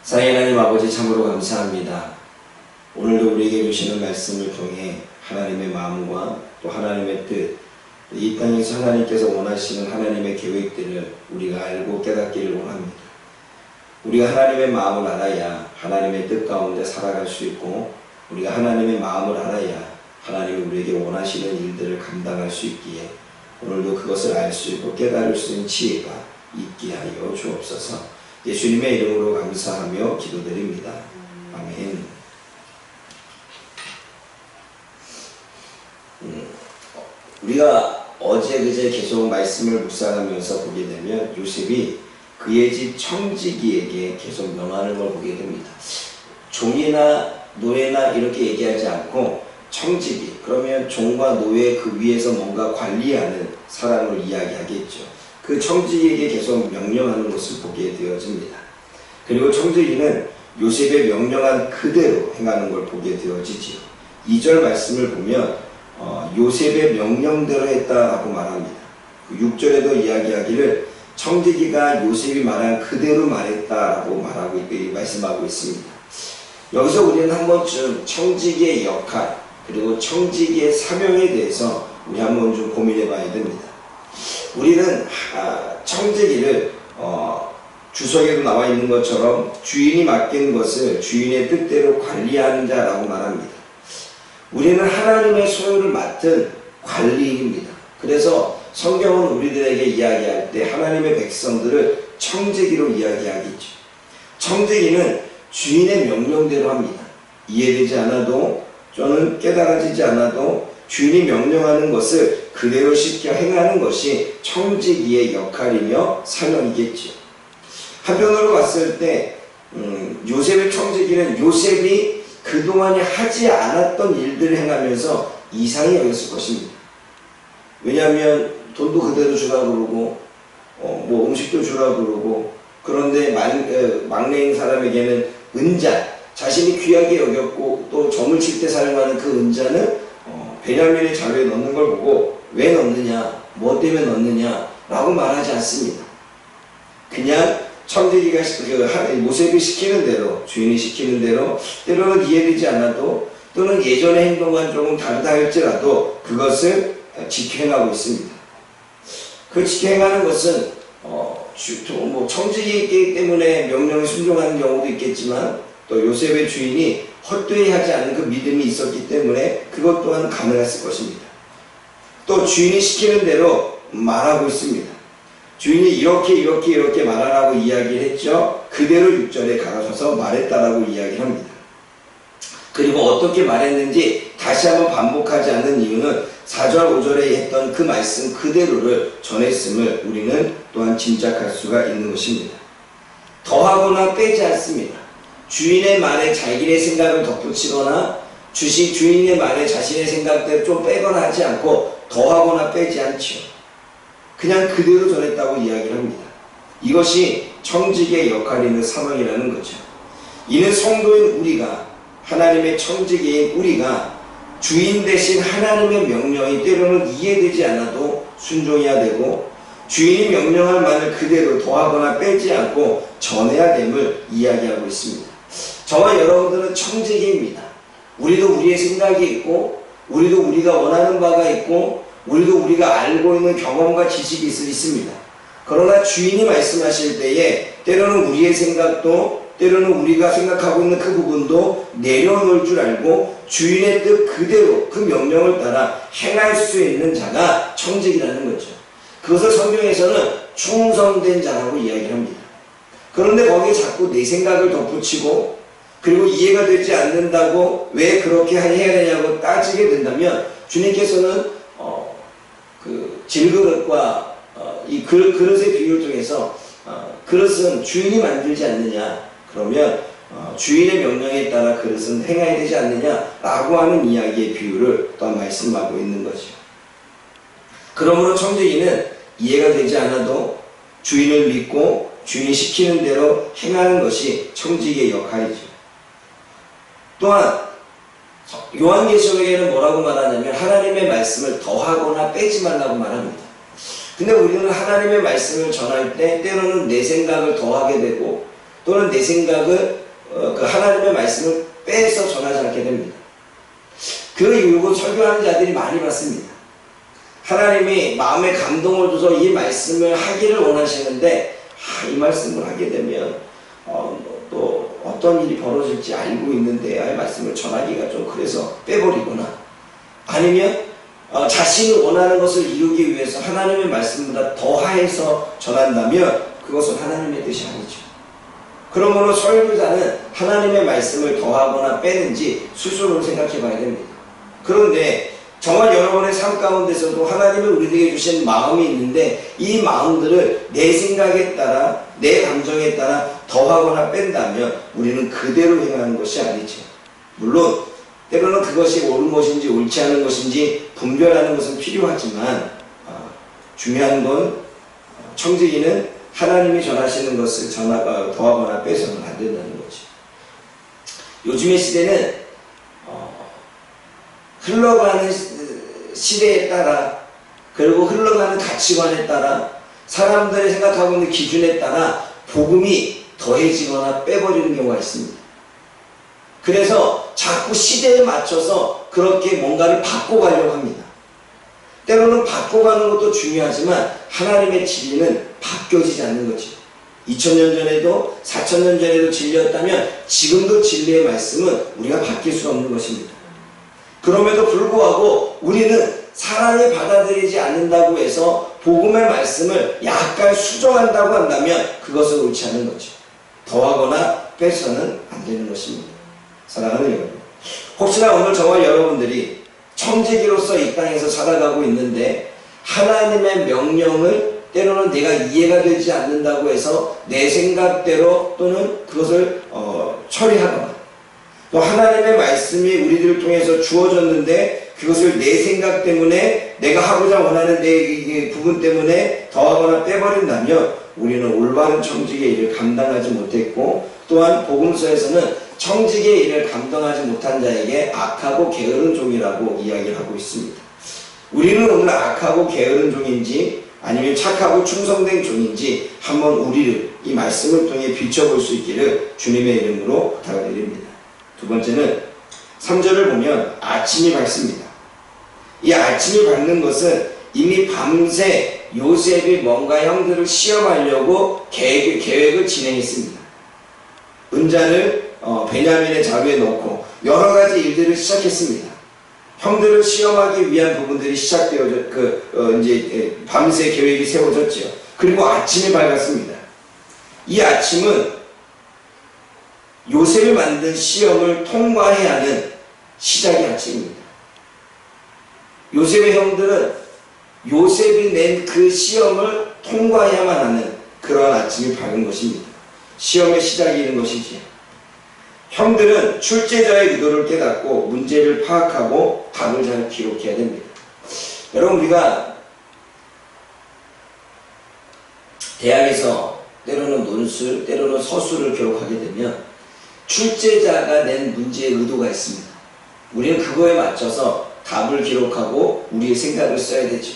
사랑의 하나님 아버지 참으로 감사합니다. 오늘도 우리에게 주시는 말씀을 통해 하나님의 마음과 또 하나님의 뜻, 이 땅에서 하나님께서 원하시는 하나님의 계획들을 우리가 알고 깨닫기를 원합니다. 우리가 하나님의 마음을 알아야 하나님의 뜻 가운데 살아갈 수 있고, 우리가 하나님의 마음을 알아야 하나님이 우리에게 원하시는 일들을 감당할 수 있기에 오늘도 그것을 알 수 있고 깨달을 수 있는 지혜가 있게 하여 주옵소서. 예수님의 이름으로 감사하며 기도드립니다. 아멘. 우리가 어제 그제 계속 말씀을 묵상하면서 보게 되면 요셉이 그의 집 청지기에게 계속 명하는 걸 보게 됩니다. 종이나 노예나 이렇게 얘기하지 않고 청지기, 그러면 종과 노예 그 위에서 뭔가 관리하는 사람을 이야기하겠죠. 그 청지기에게 계속 명령하는 것을 보게 되어집니다. 그리고 청지기는 요셉의 명령한 그대로 행하는 걸 보게 되어지지요. 2절 말씀을 보면 요셉의 명령대로 했다라고 말합니다. 6절에도 이야기하기를 청지기가 요셉이 말한 그대로 말했다라고 말씀하고 있습니다. 여기서 우리는 한 번쯤 청지기의 역할 그리고 청지기의 사명에 대해서 우리 한번 좀 고민해 봐야 됩니다. 우리는 청지기를 주석에도 나와 있는 것처럼 주인이 맡긴 것을 주인의 뜻대로 관리하는 자라고 말합니다. 우리는 하나님의 소유를 맡은 관리인입니다. 그래서 성경은 우리들에게 이야기할 때 하나님의 백성들을 청지기로 이야기하겠죠. 청지기는 주인의 명령대로 합니다. 이해되지 않아도 또는 깨달아지지 않아도 주인이 명령하는 것을 그대로 시켜 행하는 것이 청지기의 역할이며 사명이겠죠. 한편으로 봤을 때 요셉의 청지기는 요셉이 그동안에 하지 않았던 일들을 행하면서 이상히 여겼을 것입니다. 왜냐하면 돈도 그대로 주라 그러고 뭐 음식도 주라 그러고, 그런데 막내인 사람에게는 은자, 자신이 귀하게 여겼고 또 점을 칠 때 사용하는 그 은자는 베냐민의 자루에 넣는 걸 보고 왜 넣느냐, 뭐 때문에 넣느냐 라고 말하지 않습니다. 그냥 청지기가 모셉이 시키는 대로, 주인이 시키는 대로, 때로는 이해되지 않아도 또는 예전의 행동과 조금 다르다 할지라도 그것을 지켜 행하고 있습니다. 그 지켜 행하는 것은 청지기이기 때문에 명령에 순종하는 경우도 있겠지만, 또 요셉의 주인이 헛되이 하지 않는 그 믿음이 있었기 때문에 그것 또한 가능했을 것입니다. 또 주인이 시키는 대로 말하고 있습니다. 주인이 이렇게 말하라고 이야기를 했죠. 그대로 6절에 갈아서서 말했다라고 이야기를 합니다. 그리고 어떻게 말했는지 다시 한번 반복하지 않는 이유는 4절 5절에 했던 그 말씀 그대로를 전했음을 우리는 또한 짐작할 수가 있는 것입니다. 더하거나 빼지 않습니다. 주인의 말에 자기의 생각을 덧붙이거나 주인의 말에 자신의 생각대로 좀 빼거나 하지 않고 더하거나 빼지 않지요. 그냥 그대로 전했다고 이야기를 합니다. 이것이 청지기의 역할이는 사명이라는 거죠. 이는 성도인 우리가, 하나님의 청지기인 우리가 주인 대신 하나님의 명령이 때로는 이해되지 않아도 순종해야 되고, 주인이 명령할 말을 그대로 더하거나 빼지 않고 전해야 됨을 이야기하고 있습니다. 저와 여러분들은 청지기입니다. 우리도 우리의 생각이 있고, 우리도 우리가 원하는 바가 있고, 우리도 우리가 알고 있는 경험과 지식이 있습니다. 그러나 주인이 말씀하실 때에 때로는 우리의 생각도, 때로는 우리가 생각하고 있는 그 부분도 내려놓을 줄 알고 주인의 뜻 그대로 그 명령을 따라 행할 수 있는 자가 청지기라는 거죠. 그것을 성경에서는 충성된 자라고 이야기합니다. 그런데 거기에 자꾸 내 생각을 덧붙이고, 그리고 이해가 되지 않는다고 왜 그렇게 해야 되냐고 따지게 된다면, 주님께서는 그 질그릇과 이 그릇의 비유를 통해서 그릇은 주인이 만들지 않느냐, 그러면 주인의 명령에 따라 그릇은 행해야 되지 않느냐라고 하는 이야기의 비유를 또한 말씀하고 있는 거죠. 그러므로 청지기는 이해가 되지 않아도 주인을 믿고 주인이 시키는 대로 행하는 것이 청지기의 역할이죠. 또한 요한계시록에는 뭐라고 말하냐면 하나님의 말씀을 더하거나 빼지 말라고 말합니다. 근데 우리는 하나님의 말씀을 전할 때 때로는 내 생각을 더하게 되고 또는 내 생각을 그 하나님의 말씀을 빼서 전하지 않게 됩니다. 그 이유고 설교하는 자들이 많이 봤습니다. 하나님이 마음에 감동을 줘서 이 말씀을 하기를 원하시는데 이 말씀을 하게 되면 또 어떤 일이 벌어질지 알고 있는데 이 말씀을 전하기가 좀 그래서 빼버리거나, 아니면 자신이 원하는 것을 이루기 위해서 하나님의 말씀보다 더하해서 전한다면 그것은 하나님의 뜻이 아니죠. 그러므로 설교자는 하나님의 말씀을 더하거나 빼는지 스스로 생각해 봐야 됩니다. 그런데 정말 여러분의 삶 가운데서도 하나님이 우리에게 주신 마음이 있는데 이 마음들을 내 생각에 따라, 내 감정에 따라 더하거나 뺀다면 우리는 그대로 행하는 것이 아니죠. 물론 때로는 그것이 옳은 것인지 옳지 않은 것인지 분별하는 것은 필요하지만 중요한 건 청지기는 하나님이 전하시는 것을 더하거나 빼서는 안 된다는 거죠. 요즘의 시대는 흘러가는 시대에 따라, 그리고 흘러가는 가치관에 따라, 사람들이 생각하고 있는 기준에 따라 복음이 더해지거나 빼버리는 경우가 있습니다. 그래서 자꾸 시대에 맞춰서 그렇게 뭔가를 바꿔가려고 합니다. 때로는 바꿔가는 것도 중요하지만 하나님의 진리는 바뀌어지지 않는 거죠. 2000년 전에도 4000년 전에도 진리였다면 지금도 진리의 말씀은 우리가 바뀔 수 없는 것입니다. 그럼에도 불구하고 우리는 사람이 받아들이지 않는다고 해서 복음의 말씀을 약간 수정한다고 한다면 그것은 옳지 않은 거죠. 더하거나 빼서는 안 되는 것입니다. 사랑하는 여러분, 혹시나 오늘 저와 여러분들이 청지기로서 이 땅에서 살아가고 있는데 하나님의 명령을 때로는 내가 이해가 되지 않는다고 해서 내 생각대로 또는 그것을 처리하거나, 또 하나님의 말씀이 우리들을 통해서 주어졌는데 그것을 내 생각 때문에, 내가 하고자 원하는 내 부분 때문에 더하거나 빼버린다면 우리는 올바른 청지기의 일을 감당하지 못했고, 또한 복음서에서는 청지기의 일을 감당하지 못한 자에게 악하고 게으른 종이라고 이야기를 하고 있습니다. 우리는 오늘 악하고 게으른 종인지 아니면 착하고 충성된 종인지 한번 우리를 이 말씀을 통해 비춰볼 수 있기를 주님의 이름으로 부탁드립니다. 두 번째는 3절을 보면 아침이 밝습니다. 이 아침이 밝는 것은 이미 밤새 요셉이 뭔가 형들을 시험하려고 계획을 진행했습니다. 은자를 베냐민의 자루에 넣고 여러 가지 일들을 시작했습니다. 형들을 시험하기 위한 부분들이 시작되어져 이제 밤새 계획이 세워졌죠. 그리고 아침이 밝았습니다. 이 아침은 요셉이 만든 시험을 통과해야 하는 시작의 아침입니다. 요셉의 형들은 요셉이 낸 그 시험을 통과해야만 하는 그러한 아침이 밝은 것입니다. 시험의 시작이 있는 것이지. 형들은 출제자의 의도를 깨닫고 문제를 파악하고 답을 잘 기록해야 됩니다. 여러분, 우리가 대학에서 때로는 논술, 때로는 서술을 기록하게 되면 출제자가 낸 문제의 의도가 있습니다. 우리는 그거에 맞춰서 답을 기록하고 우리의 생각을 써야 되죠.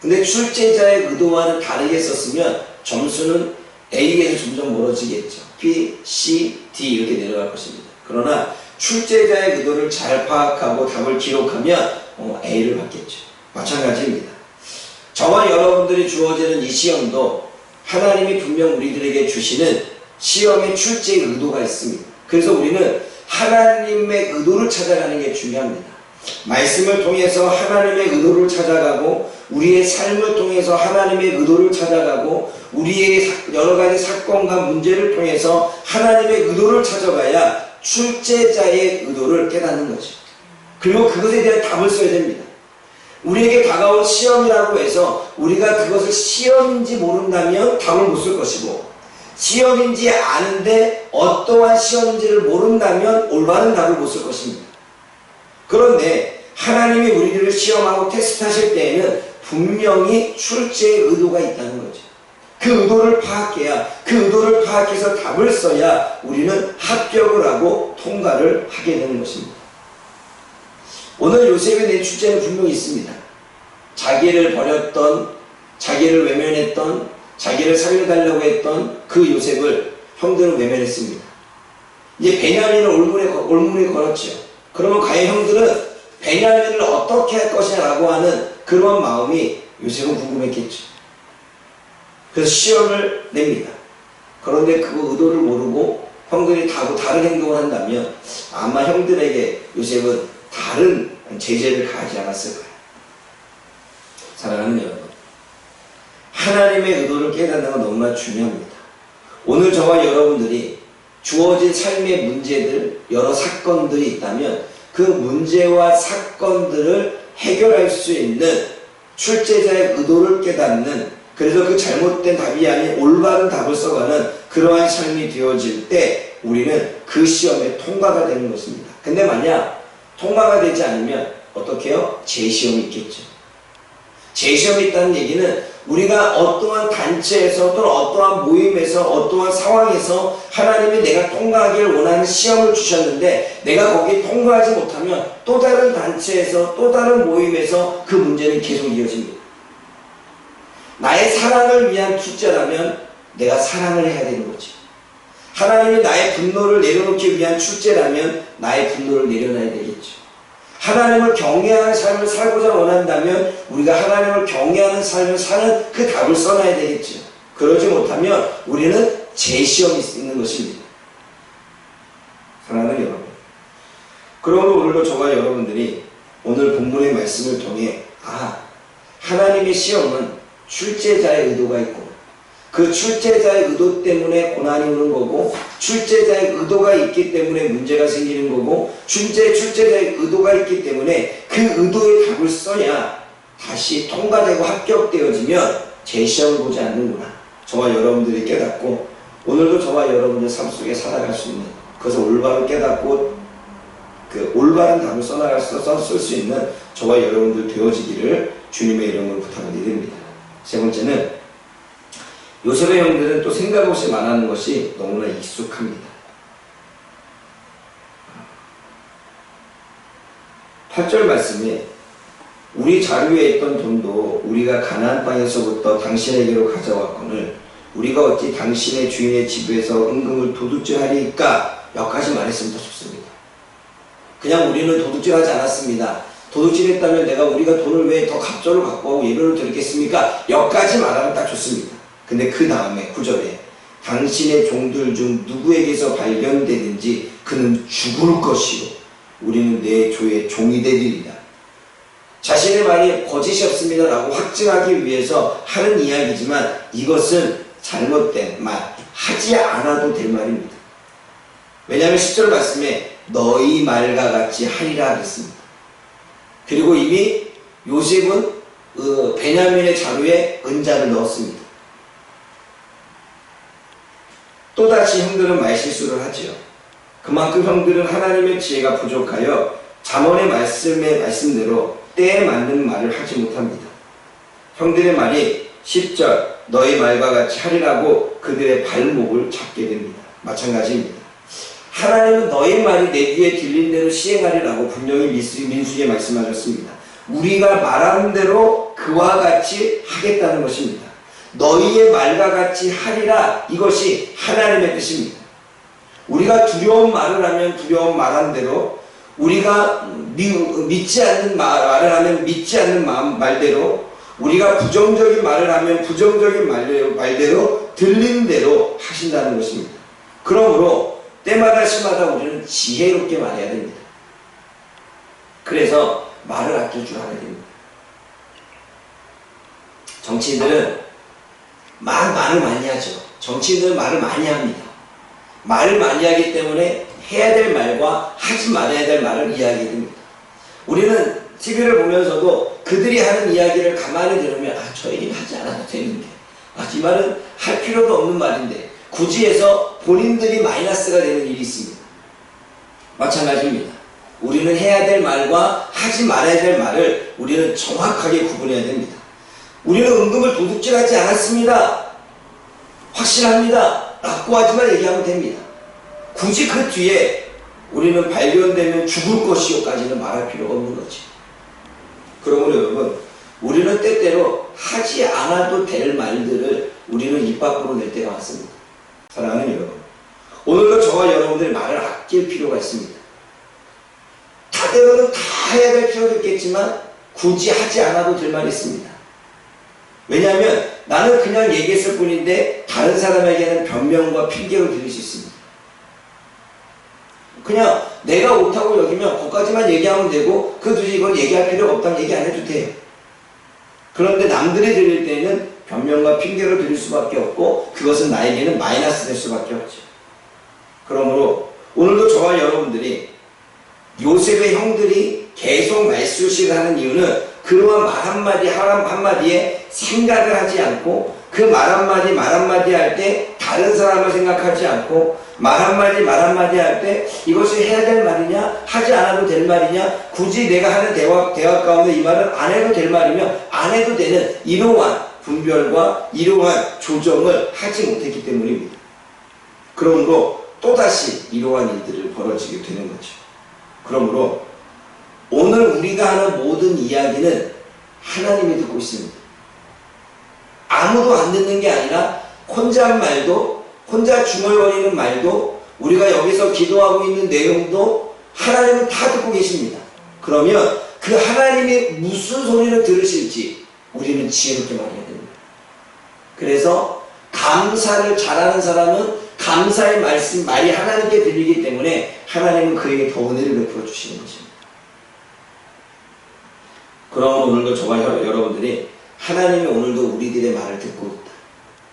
근데 출제자의 의도와는 다르게 썼으면 점수는 A에서 점점 멀어지겠죠. B, C, D 이렇게 내려갈 것입니다. 그러나 출제자의 의도를 잘 파악하고 답을 기록하면 A를 받겠죠. 마찬가지입니다. 저와 여러분들이 주어지는 이 시험도 하나님이 분명 우리들에게 주시는 시험의 출제의 의도가 있습니다. 그래서 우리는 하나님의 의도를 찾아가는 게 중요합니다. 말씀을 통해서 하나님의 의도를 찾아가고 우리의 삶을 통해서 하나님의 의도를 찾아가고 우리의 여러 가지 사건과 문제를 통해서 하나님의 의도를 찾아가야 출제자의 의도를 깨닫는 거죠. 그리고 그것에 대한 답을 써야 됩니다. 우리에게 다가온 시험이라고 해서 우리가 그것을 시험인지 모른다면 답을 못 쓸 것이고, 시험인지 아는데 어떠한 시험인지를 모른다면 올바른 답을 못 쓸 것입니다. 그런데 하나님이 우리들을 시험하고 테스트하실 때에는 분명히 출제의 의도가 있다는 거죠. 그 의도를 파악해야, 그 의도를 파악해서 답을 써야 우리는 합격을 하고 통과를 하게 되는 것입니다. 오늘 요셉에 대한 출제는 분명히 있습니다. 자기를 버렸던, 자기를 외면했던, 자기를 살려달라고 했던 그 요셉을 형들은 외면했습니다. 이제 베냐민을 올문에 걸었죠. 그러면 과연 형들은 베냐민을 어떻게 할 것이냐라고 하는 그런 마음이 요셉은 궁금했겠죠. 그래서 시험을 냅니다. 그런데 그 의도를 모르고 형들이 다른 행동을 한다면 아마 형들에게 요셉은 다른 제재를 가하지 않았을까요? 사랑하는 여러분, 하나님의 의도를 깨닫는 건 너무나 중요합니다. 오늘 저와 여러분들이 주어진 삶의 문제들, 여러 사건들이 있다면 그 문제와 사건들을 해결할 수 있는 출제자의 의도를 깨닫는, 그래서 그 잘못된 답이 아닌 올바른 답을 써가는 그러한 삶이 되어질 때 우리는 그 시험에 통과가 되는 것입니다. 근데 만약 통과가 되지 않으면 어떻게 해요? 재시험이 있겠죠. 재시험이 있다는 얘기는 우리가 어떠한 단체에서 또는 어떠한 모임에서 어떠한 상황에서 하나님이 내가 통과하기를 원하는 시험을 주셨는데 내가 거기에 통과하지 못하면 또 다른 단체에서 또 다른 모임에서 그 문제는 계속 이어집니다. 나의 사랑을 위한 출제라면 내가 사랑을 해야 되는 거지. 하나님이 나의 분노를 내려놓기 위한 출제라면 나의 분노를 내려놔야 되겠죠. 하나님을 경외하는 삶을 살고자 원한다면 우리가 하나님을 경외하는 삶을 사는 그 답을 써놔야 되겠죠. 그러지 못하면 우리는 재시험이 있는 것입니다. 사랑하는 여러분, 그러므로 오늘도 저와 여러분들이 오늘 본문의 말씀을 통해 하나님의 시험은 출제자의 의도가 있고 그 출제자의 의도 때문에 고난이 오는 거고 출제자의 의도가 있기 때문에 문제가 생기는 거고 출제자의 의도가 있기 때문에 그 의도의 답을 써야 다시 통과되고 합격되어지면 재시험을 보지 않는구나. 저와 여러분들이 깨닫고 오늘도 저와 여러분들 삶 속에 살아갈 수 있는, 그것을 올바로 깨닫고 그 올바른 답을 쓸 수 있는 저와 여러분들 되어지기를 주님의 이름으로 부탁을 드립니다. 세 번째는 요셉의 형들은 또 생각 없이 말하는 것이 너무나 익숙합니다. 8절 말씀에 우리 자루에 있던 돈도 우리가 가나안 땅에서부터 당신에게로 가져왔거늘 우리가 어찌 당신의 주인의 집에서 은금을 도둑질하리까? 여기까지 말했으면 더 좋습니다. 그냥 우리는 도둑질하지 않았습니다. 도둑질했다면 우리가 돈을 왜 더 갑절로 갖고 오고 예배를 드리겠습니까? 여기까지 말하면 딱 좋습니다. 근데 그 다음에 9절에 당신의 종들 중 누구에게서 발견되든지 그는 죽을 것이요 우리는 내 조의 종이 되리이다. 자신의 말이 거짓이 없습니다 라고 확증하기 위해서 하는 이야기지만 이것은 잘못된 말, 하지 않아도 될 말입니다. 왜냐하면 10절 말씀에 너희 말과 같이 하리라 그랬습니다. 그리고 이미 요셉은 베냐민의 자루에 은자를 넣었습니다. 또다시 형들은 말실수를 하지요. 그만큼 형들은 하나님의 지혜가 부족하여 잠언의 말씀대로 때에 맞는 말을 하지 못합니다. 형들의 말이 10절 너희 말과 같이 하리라고 그들의 발목을 잡게 됩니다. 마찬가지입니다. 하나님은 너희 말이 내 귀에 들린 대로 시행하리라고 분명히 민수기에 말씀하셨습니다. 우리가 말하는 대로 그와 같이 하겠다는 것입니다. 너희의 말과 같이 하리라, 이것이 하나님의 뜻입니다. 우리가 두려운 말을 하면 두려운 말한 대로, 우리가 믿지 않는 말을 하면 믿지 않는 말대로, 우리가 부정적인 말을 하면 부정적인 말대로 들린 대로 하신다는 것입니다. 그러므로 때마다 시마다 우리는 지혜롭게 말해야 됩니다. 그래서 말을 아낄 줄 알아야 됩니다. 정치인들은 말을 많이 하죠. 정치인들은 말을 많이 합니다. 말을 많이 하기 때문에 해야 될 말과 하지 말아야 될 말을 이야기해야 됩니다. 우리는 TV를 보면서도 그들이 하는 이야기를 가만히 들으면 저 얘기는 하지 않아도 되는데 이 말은 할 필요도 없는 말인데 굳이 해서 본인들이 마이너스가 되는 일이 있습니다. 마찬가지입니다. 우리는 해야 될 말과 하지 말아야 될 말을 우리는 정확하게 구분해야 됩니다. 우리는 은금을 도둑질하지 않았습니다. 확실합니다. 라고 하지만 얘기하면 됩니다. 굳이 그 뒤에 우리는 발견되면 죽을 것이요까지는 말할 필요가 없는 거지. 그러므로 여러분, 우리는 때때로 하지 않아도 될 말들을 우리는 입 밖으로 낼 때가 왔습니다. 사랑하는 여러분, 오늘도 저와 여러분들의 말을 아낄 필요가 있습니다. 때로는 다 해야 될 필요도 있겠지만 굳이 하지 않아도 될 말이 있습니다. 왜냐하면 나는 그냥 얘기했을 뿐인데 다른 사람에게는 변명과 핑계로 들릴 수 있습니다. 그냥 내가 옳다고 여기면 거기까지만 얘기하면 되고 그 굳이 이건 얘기할 필요가 없다면 얘기 안 해도 돼요. 그런데 남들이 들릴 때는 변명과 핑계로 들릴 수밖에 없고 그것은 나에게는 마이너스 될 수밖에 없죠. 그러므로 오늘도 저와 여러분들이 요셉의 형들이 계속 말쑤시를 하는 이유는 그러한 말 한마디 한마디에 생각을 하지 않고 그 말 한마디 할 때 다른 사람을 생각하지 않고 말 한마디 할 때 이것을 해야 될 말이냐 하지 않아도 될 말이냐 굳이 내가 하는 대화 가운데 이 말은 안 해도 될 말이며 안 해도 되는 이러한 분별과 이러한 조정을 하지 못했기 때문입니다. 그러므로 또다시 이러한 일들을 벌어지게 되는 거죠. 그러므로 오늘 우리가 하는 모든 이야기는 하나님이 듣고 있습니다. 아무도 안 듣는 게 아니라 혼자 한 말도 혼자 중얼거리는 말도 우리가 여기서 기도하고 있는 내용도 하나님은 다 듣고 계십니다. 그러면 그 하나님이 무슨 소리를 들으실지 우리는 지혜롭게 말해야 됩니다. 그래서 감사를 잘하는 사람은 감사의 말이 하나님께 들리기 때문에 하나님은 그에게 더 은혜를 베풀어 주시는 것입니다. 그럼 오늘도 저와 여러분들이 하나님이 오늘도 우리들의 말을 듣고 있다.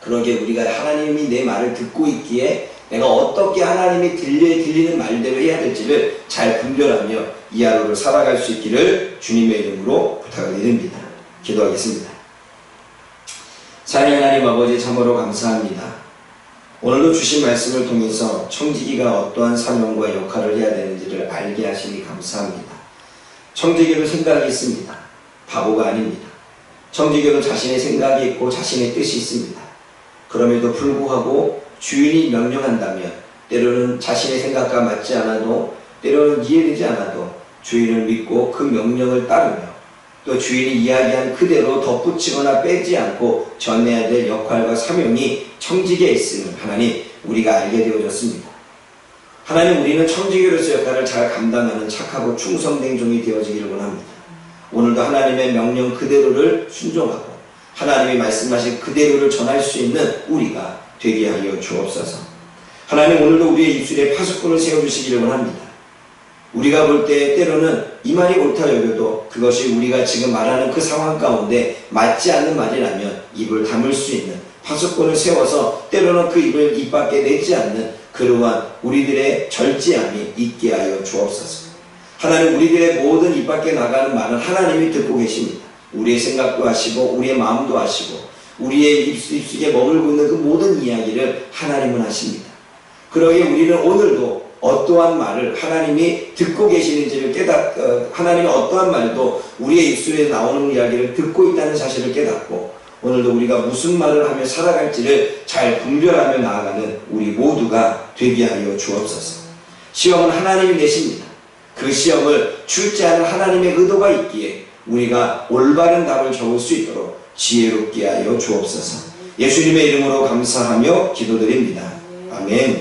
그러기에 우리가 하나님이 내 말을 듣고 있기에 내가 어떻게 하나님이 들리는 말대로 해야 될지를 잘 분별하며 이 하루를 살아갈 수 있기를 주님의 이름으로 부탁을 드립니다. 기도하겠습니다. 사랑하는 하나님 아버지 참으로 감사합니다. 오늘도 주신 말씀을 통해서 청지기가 어떠한 사명과 역할을 해야 되는지를 알게 하시니 감사합니다. 청지기도 생각이 있습니다. 바보가 아닙니다. 청지기도 자신의 생각이 있고 자신의 뜻이 있습니다. 그럼에도 불구하고 주인이 명령한다면 때로는 자신의 생각과 맞지 않아도 때로는 이해되지 않아도 주인을 믿고 그 명령을 따르며 또 주인이 이야기한 그대로 덧붙이거나 빼지 않고 전해야 될 역할과 사명이 청지기에 있음을 하나님 우리가 알게 되어졌습니다. 하나님 우리는 청지기로서 역할을 잘 감당하는 착하고 충성된 종이 되어지기를 원합니다. 오늘도 하나님의 명령 그대로를 순종하고 하나님이 말씀하신 그대로를 전할 수 있는 우리가 되게 하여 주옵소서. 하나님 오늘도 우리의 입술에 파수꾼을 세워주시기를 원합니다. 우리가 볼 때 때로는 이 말이 옳다 여겨도 그것이 우리가 지금 말하는 그 상황 가운데 맞지 않는 말이라면 입을 다물 수 있는 파수꾼을 세워서 때로는 그 입을 입 밖에 내지 않는 그러한 우리들의 절제함이 있게 하여 주옵소서. 하나님 우리들의 모든 입 밖에 나가는 말은 하나님이 듣고 계십니다. 우리의 생각도 하시고 우리의 마음도 하시고 우리의 입속에 머물고 있는 그 모든 이야기를 하나님은 하십니다. 그러기에 우리는 오늘도 어떠한 말을 하나님이 듣고 계시는지를 하나님이 어떠한 말도 우리의 입술에 나오는 이야기를 듣고 있다는 사실을 깨닫고 오늘도 우리가 무슨 말을 하며 살아갈지를 잘 분별하며 나아가는 우리 모두가 되게 하여 주옵소서. 시험은 하나님이 내십니다. 그 시험을 출제하는 하나님의 의도가 있기에 우리가 올바른 답을 적을 수 있도록 지혜롭게 하여 주옵소서. 예수님의 이름으로 감사하며 기도드립니다. 아멘.